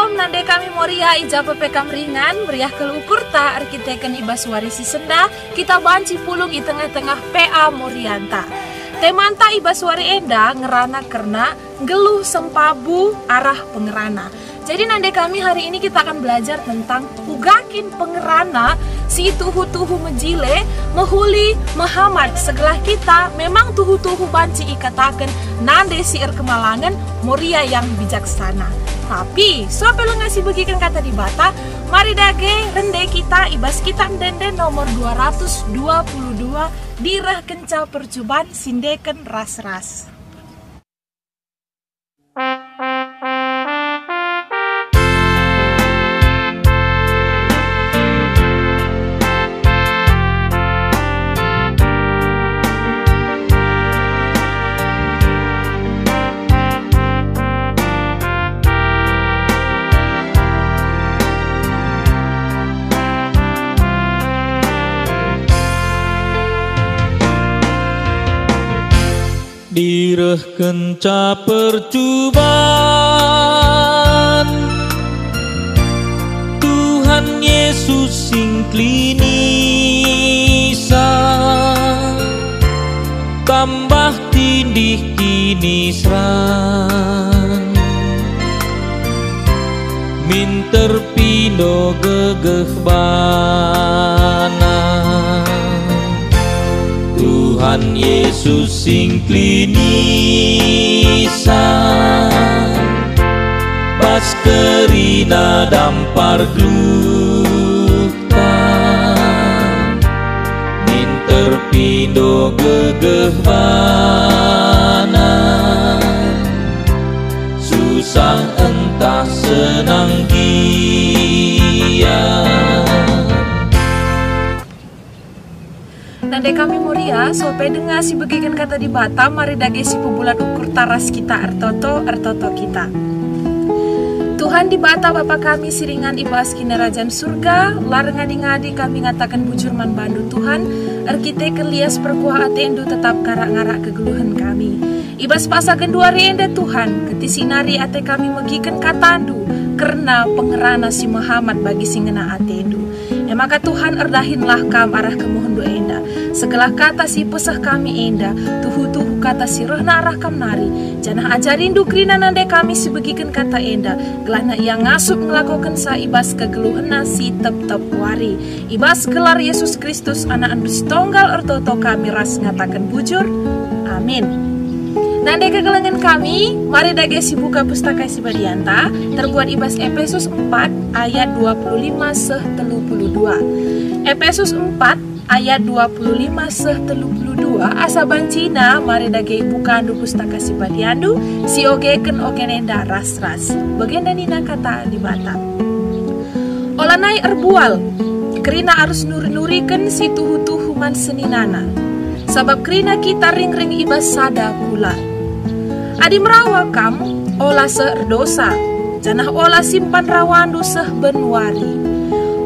Shalom, nande kami moria ija pepekam ringan, meriah kelukur ta arkiteken ibas warisi senda, kita banci pulung di tengah-tengah PA Morianta. Temanta ibas wari enda ngerana kerna geluh sempabu arah pengerana. Jadi nande kami hari ini kita akan belajar tentang ugakin pengerana si tuhu-tuhu mejile, mehuli, Muhammad segelah kita memang tuhu-tuhu banci ikatakan nande si kemalangan moria yang bijaksana. Tapi, so perlu ngasih bagikan kata di bata, mari dage rende kita ibas kita mdende nomor 222 dirah kenca percobaan sindeken ras-ras. Direh kenca percobaan Tuhan Yesus sing klinisa tambah tindih kini seran minter pindo gegeh bana Tuhan Yesus sing klinisa bas kerina dampar glukta minter pindo gegeh bana susah entah senang gia. Nande kami moria, sope dengar si bagikan kata di bata, mari dage si pebulan ukur taras kita ertoto kita. Tuhan di bata Bapa kami siringan ibas kinerajan surga, larengan ngadi kami ngatakan bujurman bandu Tuhan, erkite kelias perkuah atendu tetap ngarak-ngarak kegeluhan kami. Ibas pasa kedua riende Tuhan, ketisinari ate kami megikan katandu, karena pengerana si Muhammad bagi singena atendu. Maka Tuhan erdahinlah kam arah kemohon doa enda. Segala kata si pesah kami enda, tuhu-tuhu kata si rehna arah kam nari. Janah ajarin dukrina nande kami sebegikan kata enda. Gelana yang ngasup ngelakukan sa ibas kegeluhena si tep-tep wari. Ibas gelar Yesus Kristus anak andus tonggal ertoto kami ras ngatakan bujur. Amin. Nande kegelengan kami, mari dage si buka pustaka si Badianta, terbuat ibas Efesus 4 ayat 25 seh 32. Efesus 4 ayat 25 seh 32 asa bancina mari dage bukan du pustaka si Badiandu, si ogeken ogenenda ras-ras. Bagian danina kata di bata. Olanai erbual, kerina harus nuri-nuriken si tuhu-tuhu man seninana. Sabab kerina kita ring-ring ibas sada kula. Adi merawa kam, olah seerdosa, janah olah simpan rawandu seh benwari.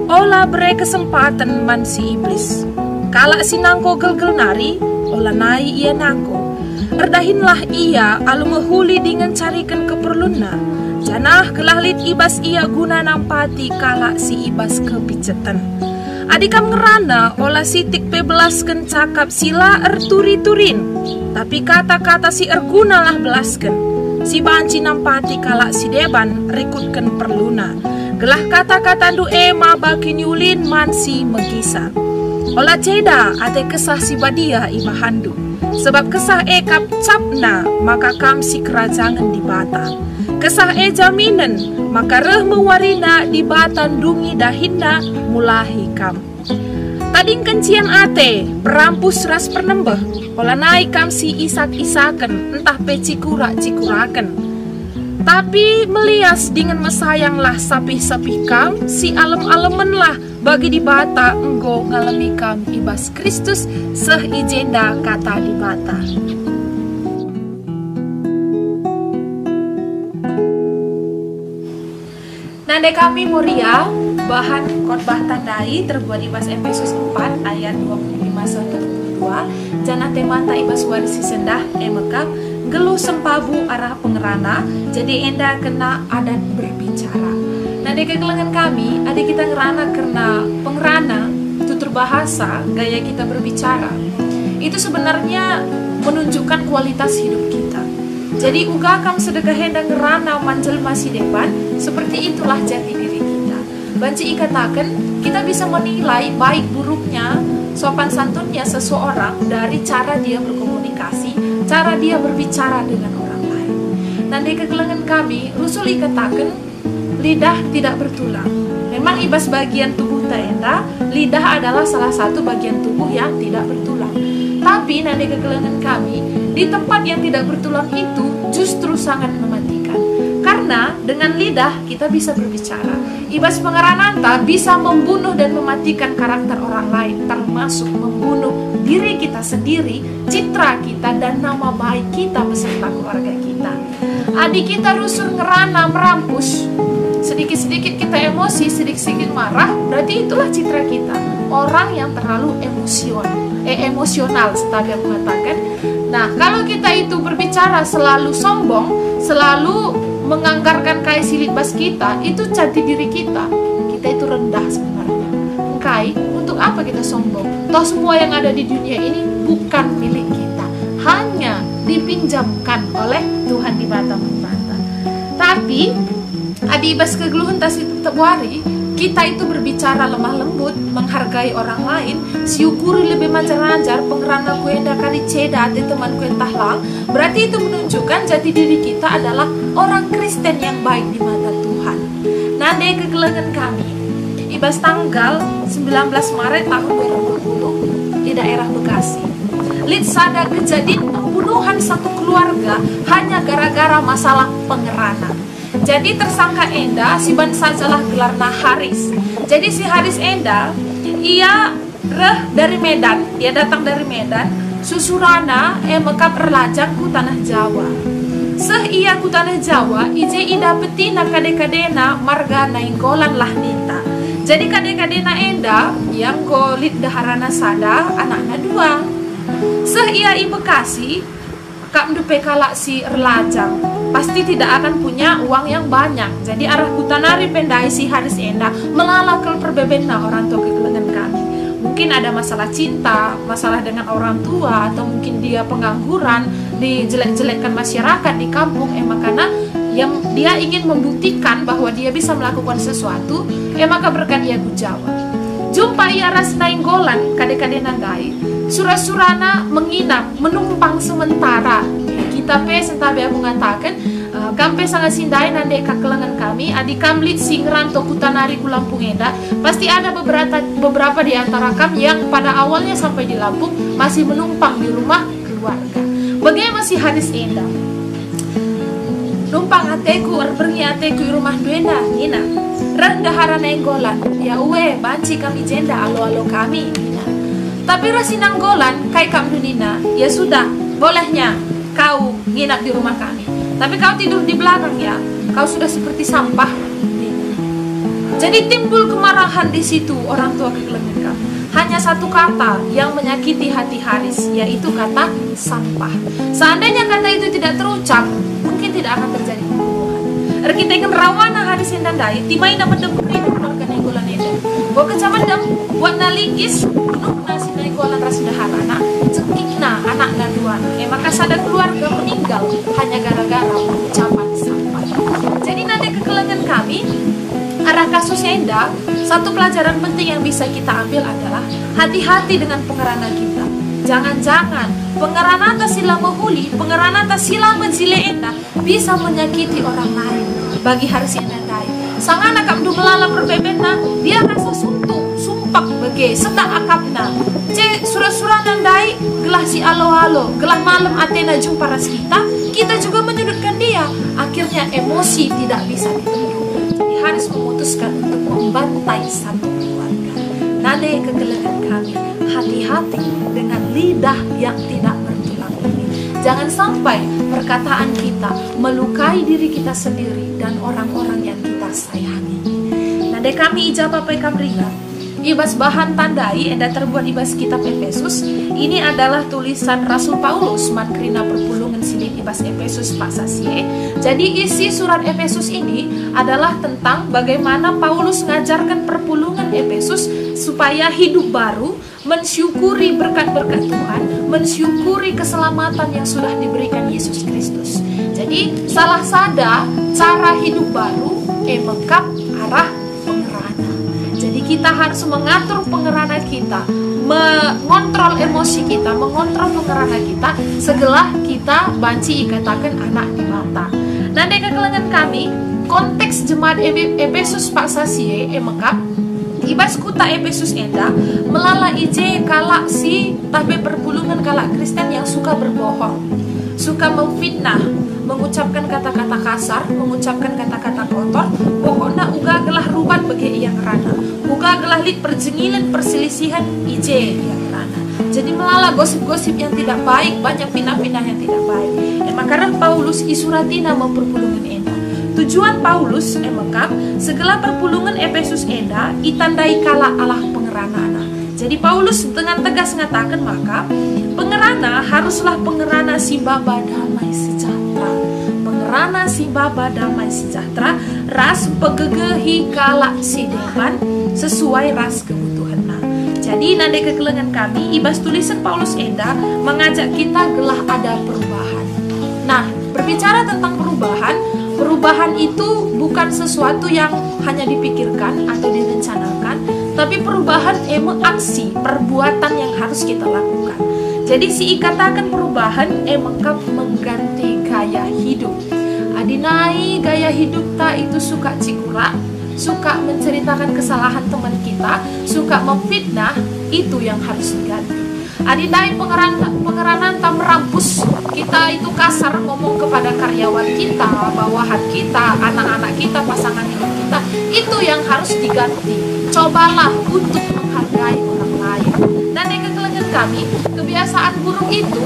Olah bere kesempatan man si iblis. Kalak si nangko gel-gel nari, olah nai ia nangko. Erdahinlah ia alu mehuli dengan carikan keperluna. Janah kelahlit ibas ia guna nampati kalak si ibas kepicetan. Adikam ngerana olah sitik pebelasken cakap sila erturi-turin. Tapi kata-kata si ergunalah belasken. Si banci nampati kalak si deban rikutken perluna. Gelah kata-kata du ema baki nyulin man si megisa. Olah ceda ate kesah si badia imahandu. Sebab kesah kap capna maka kam si kerajangan di bata. Kesah jaminan maka reh mewarina di batan dungi dahinda mulahi kam. Tading kencian ate perampus ras pernembeh. Olah naik kam si isak-isaken entah pe cikura-cikuraken. Tapi melias dengan mesayanglah sapih-sapih kam si alem-alemenlah bagi di bata enggo ngalami kam ibas Kristus seh ijenda kata di bata. Nande kami moria, bahan khotbah tandai terbuat ibas Efesus 4 ayat 25-32. Janah temanta ibas warisi sendah emekam geluh sempabu arah pengerana, jadi enda kena adat berbicara. Nade kegelangan kami, adik kita ngerana karena pengerana, tutur bahasa, gaya kita berbicara. Itu sebenarnya menunjukkan kualitas hidup kita. Jadi uga kam sedekah hendang ngerana manjel masih depan, seperti itulah jati diri kita. Banci ikatakan, kita bisa menilai baik buruknya, sopan santunnya seseorang dari cara dia berkomunikasi, cara dia berbicara dengan orang lain. Nade kegelangan kami, Rasul ikatakan, lidah tidak bertulang. Memang ibas bagian tubuh taenda, lidah adalah salah satu bagian tubuh yang tidak bertulang. Tapi nade kegelangan kami, di tempat yang tidak bertulang itu justru sangat mematikan. Karena dengan lidah kita bisa berbicara. Ibas pengerananta bisa membunuh dan mematikan karakter orang lain, termasuk membunuh diri kita sendiri, citra kita, dan nama baik kita beserta keluarga kita. Adik kita rusur ngerana merampus, sedikit-sedikit kita emosi, sedikit-sedikit marah, berarti itulah citra kita. Orang yang terlalu emosional, setelah mengatakan. Nah, kalau kita itu berbicara selalu sombong, selalu menganggarkan kai silit bas kita, itu jati diri kita. Kita itu rendah sebenarnya. Kai, untuk apa kita sombong? Toh semua yang ada di dunia ini bukan milik kita, hanya dipinjamkan oleh Tuhan di bata-bata. Tapi adibas kegeluhan tas itu tebuari, kita itu berbicara lemah lembut, menghargai orang lain, siukuri lebih manjar-manjar, pengerana kuenda kali ceda di teman kuentah lang, berarti itu menunjukkan jati diri kita adalah orang Kristen yang baik di mata Tuhan. Nade kegelangan kami, ibas tanggal 19 Maret tahun 2020 di daerah Bekasi. Lid sada kejadian pembunuhan satu keluarga hanya gara-gara masalah pengerana. Jadi tersangka Enda, si ban sajalah gelarna Haris. Jadi si Haris Enda, ia dari Medan, dia datang dari Medan, susurana mekap erlajang ku tanah Jawa. Seh ia ku tanah Jawa, ije ida petina kade-kadena marga nainggolan lah nita. Jadi kade-kadena Enda, yang golit daharana sada, anaknya dua. Seh ia i Bekasi, kak mendupe kalak si erlajang, pasti tidak akan punya uang yang banyak. Jadi arah kutanari pendai si Haris Enda melalakal perbebena orang tua kegelangan kami. Mungkin ada masalah cinta, masalah dengan orang tua, atau mungkin dia pengangguran, dijelek-jelekkan masyarakat di kampung, makanya yang dia ingin membuktikan bahwa dia bisa melakukan sesuatu, maka berkat ia ku Jawa. Jumpa ia ras nainggolan kade-kade nandai, surah-surana menginap, menumpang sementara. Kita sentabe aku mengatakan, kampe sangat sindai nande kakelangan kami, adik kamlit singran to kutanari ku Lampung Enda. Pasti ada beberapa di antara kami yang pada awalnya sampai di Lampung masih menumpang di rumah keluarga. Bagaimana si Haris Enda? Numpang ateku, pergi ateku di rumah duenda, Nina. Rendah harana enggolan, ya uwe, banci kami jenda alo-alo kami, Nina. Tapi rasinanggolan, kai kamu Nina, ya sudah, bolehnya kau nginap di rumah kami. Tapi kau tidur di belakang ya, kau sudah seperti sampah. Jadi timbul kemarahan di situ orang tua kegelangan kami. Hanya satu kata yang menyakiti hati Haris, yaitu kata sampah. Seandainya kata itu tidak terucap, mungkin tidak akan terjadi pembunuhan. Kita ingin rawana Haris Endandai, timai na medem hidup keluarga nainggolan Enda. Bawa kecamedem, buat naligis, penuh nasi nainggolan rasidaharana, cekikna anak naduan. Maka sadar keluarga meninggal hanya gara-gara ucapan sampah. Jadi nanti kegelangan kami, arah kasus Enda, satu pelajaran penting yang bisa kita ambil adalah hati-hati dengan pengerana kita. Jangan-jangan pengerana tak sila menghuli, pengerana tak sila menjile Enda bisa menyakiti orang lain. Bagi Haris Endandai, sang anak kamdu melala berbebena, dia rasa suntuk, sumpak bagi serta akapna. Surah-surah nandai, gelah si alo-alo, gelah malam Athena jumpa ras kita juga menyudutkan dia. Akhirnya emosi tidak bisa dibendung. Haris memutuskan untuk membantai satu keluarga. Nade kegelangan kami, hati-hati dengan lidah yang tidak bertulang ini. Jangan sampai perkataan kita melukai diri kita sendiri dan orang-orang yang kita sayangi. Nade kami ijabah pai kamringa, ibas bahan tandai enda terbuat ibas kitab Efesus. Ini adalah tulisan Rasul Paulus mankrina perpulungan silin ibas Efesus Pak Sasie. Jadi isi surat Efesus ini adalah tentang bagaimana Paulus mengajarkan perpulungan Efesus supaya hidup baru, mensyukuri berkat-berkat Tuhan, mensyukuri keselamatan yang sudah diberikan Yesus Kristus. Jadi salah sada cara hidup baru mengkap arah pengerana. Jadi kita harus mengatur pengerana kita, mengontrol emosi kita, mengontrol pengerana kita, segelah kita banci ikatakan anak di mata. Nanti kekelengan kami, konteks jemaat Efesus Pak Sasie mengkap ibas kuta Efesus enda melala ije kalak si tabe perpulungan kalak Kristen yang suka berbohong, suka memfitnah, mengucapkan kata-kata kasar, mengucapkan kata-kata kotor, pokoknya uga gelah rubat bagi yang rana, uga gelah lit perjengilan perselisihan ije yang rana. Jadi melala gosip-gosip yang tidak baik, banyak pinah-pinah yang tidak baik. Makanya Paulus isuratina memperpulungan enda. Tujuan Paulus mengkap segala perpulungan Efesus enda itandai kala Allah pengerana. Jadi Paulus dengan tegas mengatakan maka pengerana haruslah pengerana si baba damai sejahtera. Pengerana si baba damai sejahtera, ras pegegehi kala si depan sesuai ras kebutuhan. Jadi nande kekelengan kami ibas tulisan Paulus enda mengajak kita gelah ada perubahan. Nah, berbicara tentang perubahan itu bukan sesuatu yang hanya dipikirkan atau direncanakan, tapi perubahan aksi, perbuatan yang harus kita lakukan. Jadi si ikatakan perubahan mengkap mengganti gaya hidup. Adinai gaya hidup ta itu suka cikura, suka menceritakan kesalahan teman kita, suka memfitnah, itu yang harus diganti. Adinai pengeranan tak merampus, kita itu kasar ngomong kepada karyawan kita, bawahan kita, anak-anak kita, pasangan hidup kita, itu yang harus diganti. Cobalah untuk menghargai orang lain. Dan yang kekelengan kami, kebiasaan buruk itu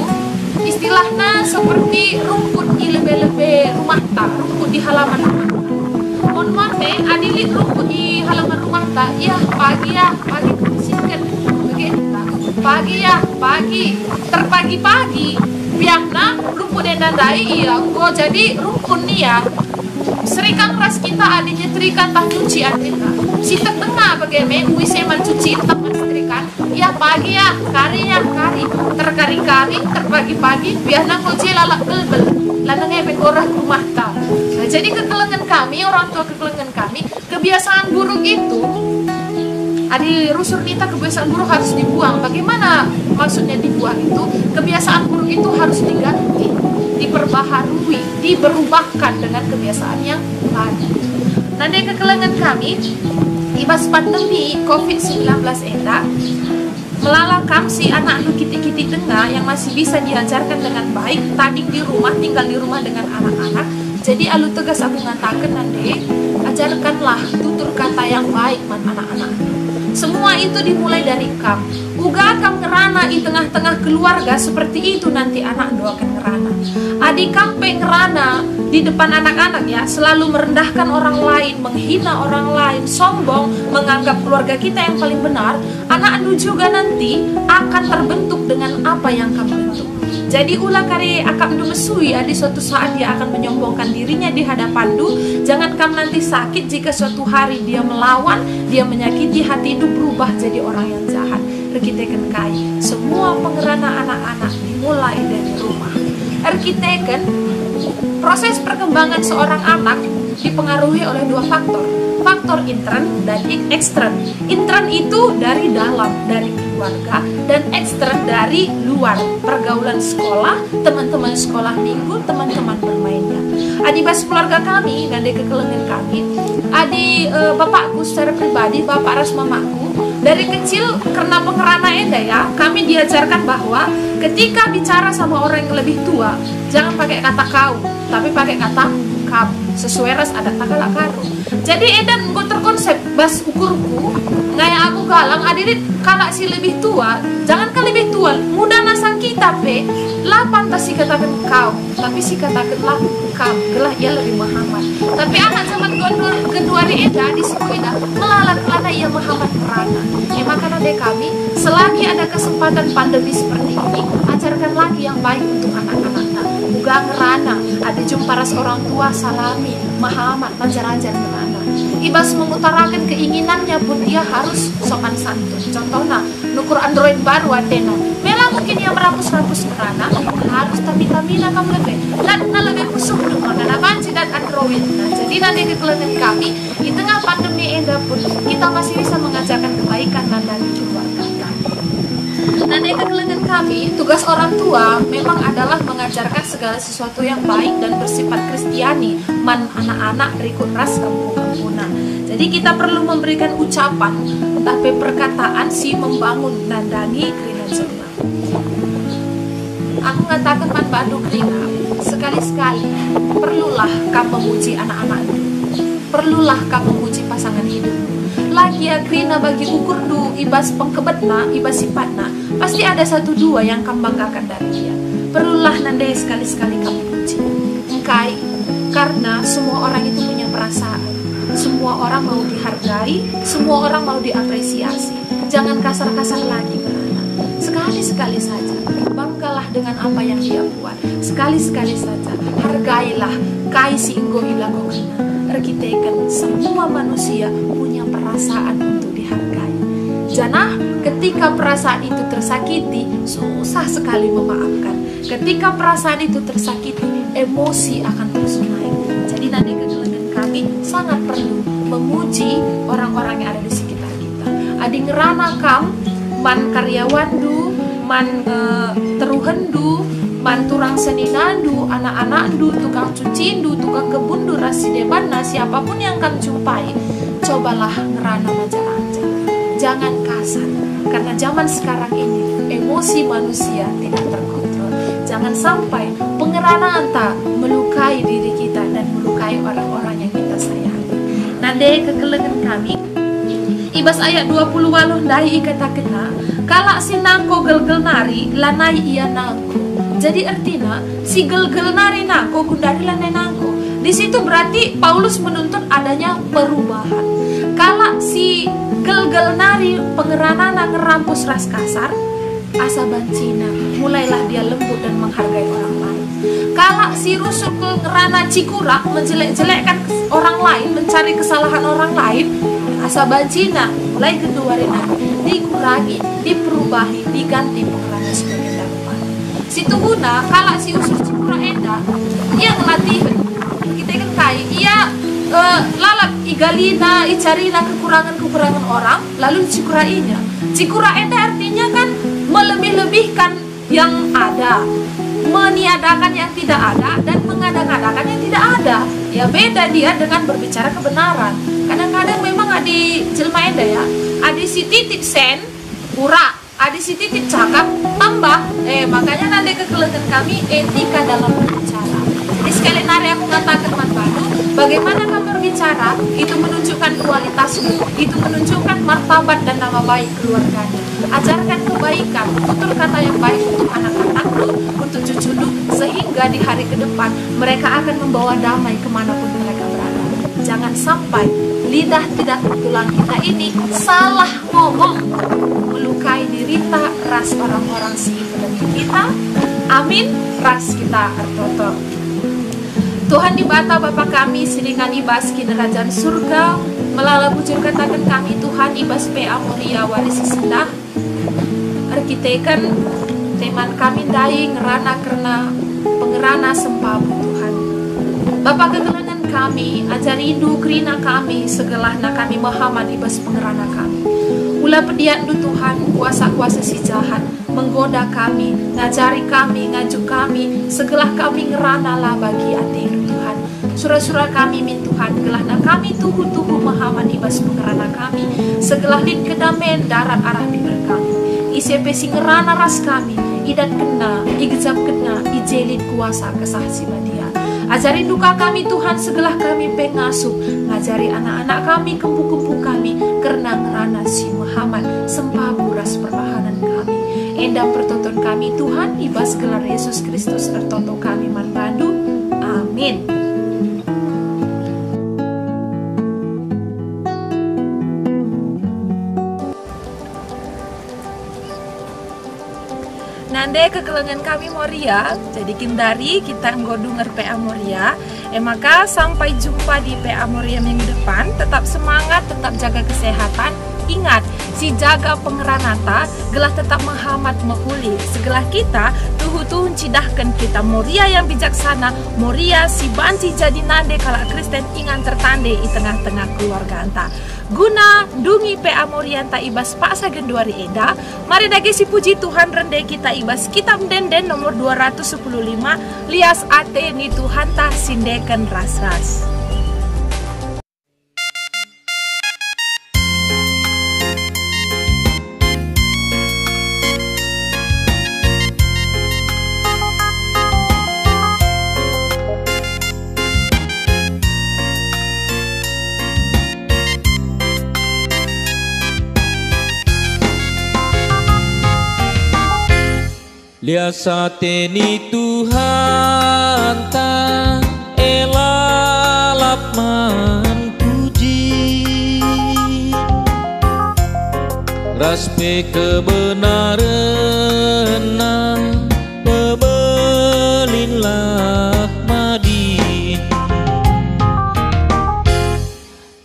istilahnya seperti rumput di lebe-lebe rumah tak, rumput di halaman rumah. Mohon maaf adilit rumput di halaman rumah tak, ya pagi bersihkan. Pagi, terpagi-pagi biarna rumput yang dandai iya go jadi rumput nih ya serikang ras kita adanya terikan tah cuci adina si tengah bagaimana wise mencuci tak mensetrikan ya pagi ya kari terkari-kari terpagi-pagi biarna ngoje lalak belbel lanangnya bekorah rumah ta. Nah, jadi kekelengan kami, orang tua kekelengan kami, kebiasaan buruk itu Adi rusur kita kebiasaan buruk harus dibuang. Bagaimana maksudnya dibuang itu? Kebiasaan buruk itu harus diganti, diperbaharui, diberubahkan dengan kebiasaan yang lain. Nanti kekelengan kami, ibas pandemi COVID-19 enda, melalakam si anak-anak kita tengah yang masih bisa diajarkan dengan baik, tadi di rumah, tinggal di rumah dengan anak-anak. Jadi alu tegas aku ngatakan nanti, ajarkanlah tutur kata yang baik man anak-anak. Semua itu dimulai dari kam. Uga kam ngerana di tengah-tengah keluarga seperti itu nanti anak doakan ngerana. Adik kam ngerana di depan anak-anak ya, selalu merendahkan orang lain, menghina orang lain, sombong, menganggap keluarga kita yang paling benar. Anak anu juga nanti akan terbentuk dengan apa yang kamu bentuk. Jadi ulah kare akam du mesui di suatu saat dia akan menyombongkan dirinya di hadapan du. Jangan kamu nanti sakit jika suatu hari dia melawan, dia menyakiti hati du berubah jadi orang yang jahat. Erkiteken kai, semua pengerana anak-anak dimulai dari rumah. Erkiteken proses perkembangan seorang anak dipengaruhi oleh dua faktor. Faktor intern dan ekstern. Intern itu dari dalam, dari keluarga, dan ekstern dari luar, pergaulan sekolah, teman-teman sekolah minggu, teman-teman bermainnya. Adi bas keluarga kami dan di kekelengan kami, adi bapakku secara pribadi, bapak ras mamaku, dari kecil karena pengerana enda ya, kami diajarkan bahwa ketika bicara sama orang yang lebih tua, jangan pakai kata kau, tapi pakai kata kamu, sesuai ras adat tagala karu. Jadi edan gue terkonsep bas ukurku ngaya aku galang adidit kalak si lebih tua, jangan kan lebih tua, muda nasang kita pe lah pantas si katakan kau, tapi si katakan lah kau gelah ia lebih Muhammad. Tapi anak zaman kedua di Eda di suku Eda melalat karena ia Muhammad merana. Maka nade kami selagi ada kesempatan pandemi seperti ini, ajarkan lagi yang baik untuk anak-anaknya. Bukan ngerana, ada jumpa ras orang tua salami Muhammad menjarajar merana. Ibas mengutarakan keinginannya pun dia harus sopan santun. Contohnya, nukur Android baru adena. Mela mungkin dia merapus-rapus merana, harus tapi-tamina kamu lebih. Dan lebih khusus karena banci dan Android. Nah, jadi nanti kekelengan kami di tengah pandemi ini pun kita masih bisa mengajarkan kebaikan dan dari keluarga kami. Nanti kekelengan kami, tugas orang tua memang adalah mengajarkan segala sesuatu yang baik dan bersifat Kristiani man anak-anak berikut ras kampung-kampungan. Jadi kita perlu memberikan ucapan, tapi perkataan si membangun nandani kerina jema. Aku ngatakan man badu kerina, sekali-sekali perlulah kamu memuji anak-anakmu, perlulah kamu memuji pasangan hidupmu. Lagi ya kerina bagi ukur du ibas pengkebetna, ibas sifatna, pasti ada satu dua yang kamu banggakan dari dia. Perlulah nandai sekali-sekali kamu puji. Engkai, karena semua orang itu punya perasaan. Semua orang mau dihargai, semua orang mau diapresiasi. Jangan kasar-kasar lagi berana. Sekali-sekali saja, banggalah dengan apa yang dia buat. Sekali-sekali saja, hargailah kai si inggo ilago kena. Rekitekan semua manusia punya perasaan untuk dihargai. Janah, ketika perasaan itu tersakiti, susah sekali memaafkan. Ketika perasaan itu tersakiti, emosi akan terus naik. Jadi nanti kegelangan kami sangat perlu memuji orang-orang yang ada di sekitar kita. Adi ngerana kam, man karyawandu, man teruhendu, man turang seninandu, anak-anakdu, tukang cucindu, tukang kebundu, rasidebana, siapapun yang kamu jumpai, cobalah ngerana aja. Jangan kasar, karena zaman sekarang ini emosi manusia tidak terkontrol. Jangan sampai pengeranaan tak melukai diri kita dan melukai orang-orang yang kita sayangi. Nade kekelengan kami ibas ayat 20 waluh dahi kata kena kalak si nangko gel-gel nari lanai ia nangko. Jadi artinya si gel-gel nari nangko gundari lanai nangko. Di situ berarti Paulus menuntut adanya perubahan. Kalak si gel-gel nari pengerana ngerampus ras kasar, asa bancina mulailah dia lembut dan menghargai orang lain. Kalak si rusuk ngerana cikura menjelek-jelekkan orang lain, mencari kesalahan orang lain, asa bancina mulai kedua rena dikurangi, diperubahi, diganti pengerana sebagai dapat. Situ guna kalak si usus cikura enda ia ngelatih kita kan kai ia lalap igalina, icarina kekurangan-kekurangan orang, lalu cikurainya. Cikura itu artinya kan melebih-lebihkan yang ada, meniadakan yang tidak ada, dan mengada-ngadakan yang tidak ada. Ya beda dia dengan berbicara kebenaran. Kadang-kadang memang ada jelma enda ya, ada si titip sen, pura, ada si titip cakap, tambah. Makanya nanti kekelengan kami etika dalam berbicara. Jadi sekali nari aku katakan manfaat. Bagaimana kamu berbicara, itu menunjukkan kualitasmu, itu menunjukkan martabat dan nama baik keluarganya. Ajarkan kebaikan, tutur kata yang baik untuk anak-anakmu, untuk cucumu, sehingga di hari ke depan mereka akan membawa damai kemanapun mereka berada. Jangan sampai lidah tidak tertulang kita ini salah ngomong, melukai dirita ras orang-orang sekeliling kita. Amin, ras kita artoto. Tuhan dibata Bapa kami siningan ibas kinderajaan surga melala bujur katakan kami Tuhan ibas PA mulia waris sendah arkitekan teman kami dai ngerana karena pengerana sempabu Tuhan. Bapa kegelangan kami ajari indu kerina kami segelahna kami Muhammad ibas pengerana kami. Ulah pediat du Tuhan kuasa-kuasa si jahat menggoda kami, ngajari kami, ngajuk kami, segelah kami ngerana lah bagi hati Tuhan. Surah-surah kami min Tuhan, gelahna kami tuhu-tuhu Muhammad ibas pengerana kami, segelah lid kedamaian darat arah bibir kami. ICP si ngerana ras kami, idat kena, igejap kena, ijelid kuasa kesah si badia. Ajari duka kami Tuhan, segelah kami pengasuh. Ngajari anak-anak kami, kempu-kempu kami, karena ngerana si Muhammad, sempah buras perbahanan kami. Endang pertonton kami Tuhan, ibas gelar Yesus Kristus, ertoto kami manbandu. Amin. Nande kekelengan kami Moria, jadi kindari kita nggodunger PA Moria. Maka sampai jumpa di PA Moria minggu depan. Tetap semangat, tetap jaga kesehatan. Ingat, si jaga pengeranata, gelah tetap menghamat mehuli. Segelah kita, tuhu-tuhun cidahkan kita. Moria yang bijaksana, Moria si banci jadi nande kalau Kristen ingan tertande di tengah-tengah keluarga anta. Guna dungi PA Moria anta ibas Pak Sagen 2 Eda, mari dage si puji Tuhan rende kita ibas kitab denden nomor 215, lias ate ni Tuhan ta sindeken ras-ras. Liasate ni Tuhan ta elalap man puji, raspe kebenaran na pebelinlah madin.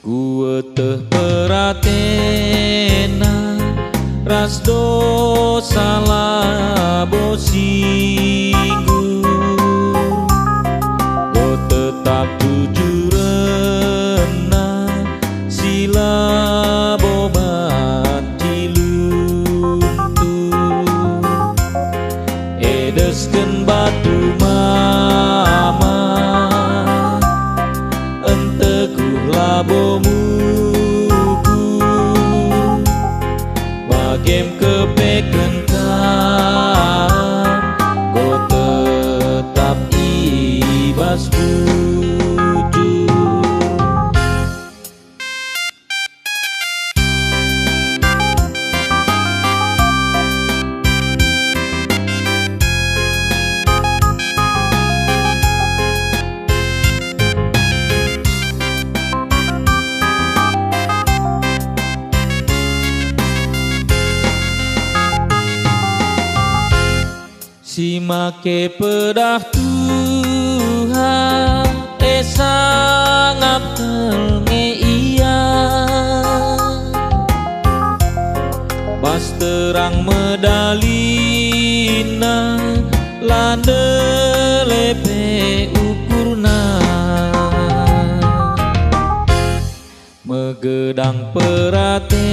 Gua teh peratena ras dosa labo singgu, kau tetap jujur rena sila bobat ciluntu. Edeskeun batu mama enteguh labomu, game kepeken kan, kau tetap ibas bujur. Si make pedah Tuhan sangat ngeia, pas terang medalina lande lepe ukurna, megedang peratena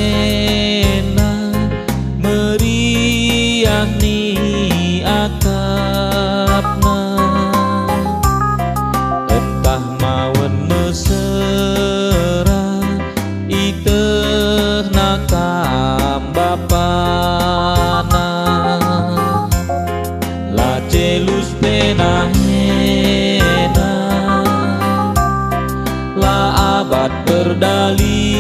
meriah ni akapna, entah mawen mesera iteh nakam bapana, la celus penahena la abad berdali